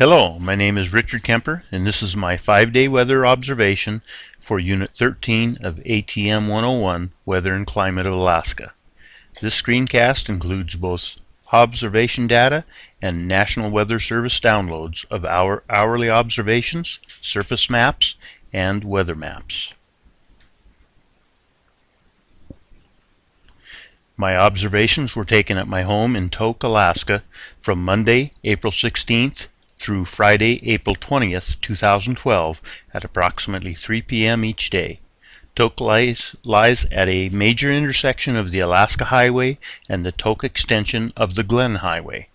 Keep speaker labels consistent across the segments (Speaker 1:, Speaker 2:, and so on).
Speaker 1: Hello, my name is Richard Kemper, and this is my 5-day weather observation for Unit 13 of ATM 101, Weather and Climate of Alaska. This screencast includes both observation data and National Weather Service downloads of our hourly observations, surface maps, and weather maps. My observations were taken at my home in Tok, Alaska from Monday, April 16th through Friday, April 20th, 2012 at approximately 3 p.m. each day. Tok lies at a major intersection of the Alaska Highway and the Tok extension of the Glen Highway.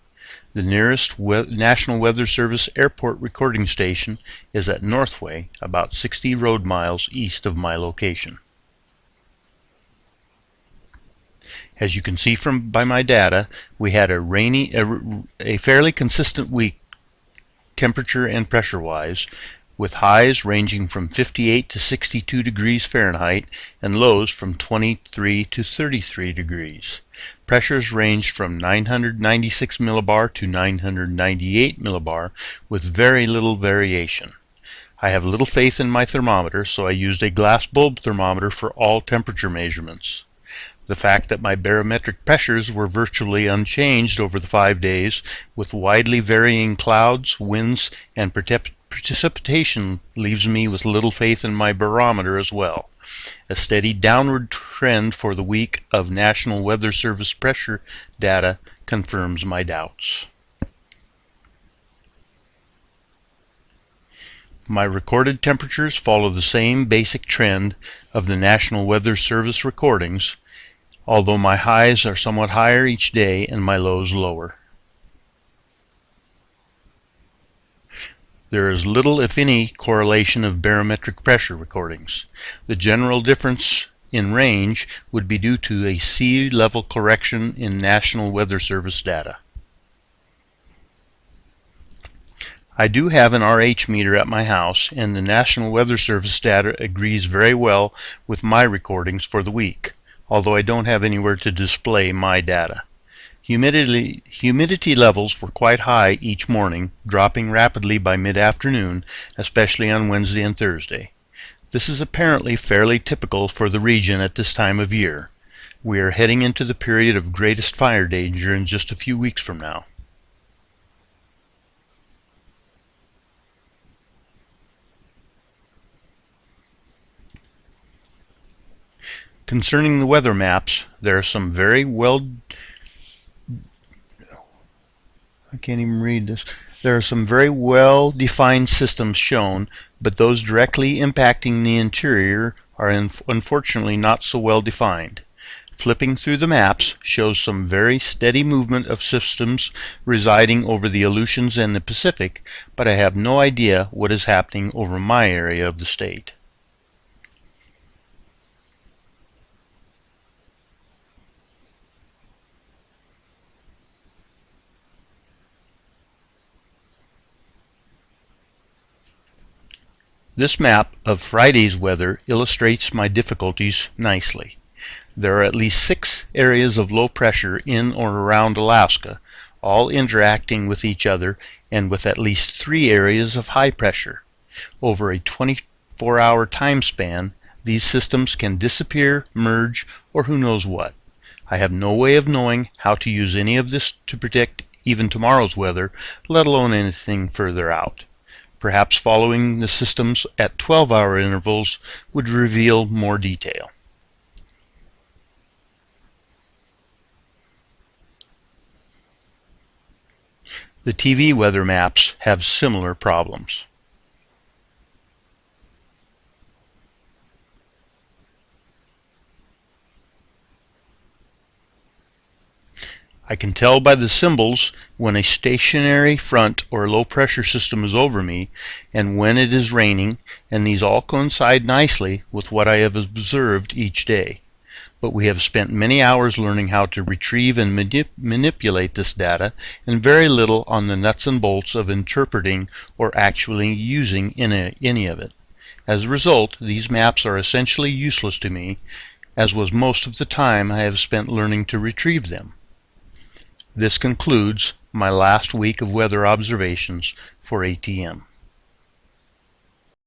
Speaker 1: The nearest National Weather Service airport recording station is at Northway, about 60 road miles east of my location. As you can see by my data, we had a fairly consistent week temperature and pressure-wise, with highs ranging from 58 to 62 degrees Fahrenheit and lows from 23 to 33 degrees. Pressures ranged from 996 millibar to 998 millibar with very little variation. I have little faith in my thermometer, so I used a glass bulb thermometer for all temperature measurements. The fact that my barometric pressures were virtually unchanged over the 5 days, with widely varying clouds, winds, and precipitation, leaves me with little faith in my barometer as well. A steady downward trend for the week of National Weather Service pressure data confirms my doubts. My recorded temperatures follow the same basic trend of the National Weather Service recordings, although my highs are somewhat higher each day and my lows lower. There is little, if any, correlation of barometric pressure recordings. The general difference in range would be due to a sea level correction in National Weather Service data. I do have an RH meter at my house, and the National Weather Service data agrees very well with my recordings for the week, although I don't have anywhere to display my data. Humidity levels were quite high each morning, dropping rapidly by mid-afternoon, especially on Wednesday and Thursday. This is apparently fairly typical for the region at this time of year. We are heading into the period of greatest fire danger in just a few weeks from now. Concerning the weather maps, there are some very well-defined systems shown, but those directly impacting the interior are unfortunately not so well defined. Flipping through the maps shows some very steady movement of systems residing over the Aleutians and the Pacific, but I have no idea what is happening over my area of the state. This map of Friday's weather illustrates my difficulties nicely. There are at least 6 areas of low pressure in or around Alaska, all interacting with each other, and with at least 3 areas of high pressure. Over a 24-hour time span, these systems can disappear, merge, or who knows what. I have no way of knowing how to use any of this to predict even tomorrow's weather, let alone anything further out. Perhaps following the systems at 12-hour intervals would reveal more detail. The TV weather maps have similar problems. I can tell by the symbols when a stationary front or low pressure system is over me and when it is raining, and these all coincide nicely with what I have observed each day. But we have spent many hours learning how to retrieve and manipulate this data, and very little on the nuts and bolts of interpreting or actually using any of it. As a result, these maps are essentially useless to me, as was most of the time I have spent learning to retrieve them. This concludes my last week of weather observations for ATM.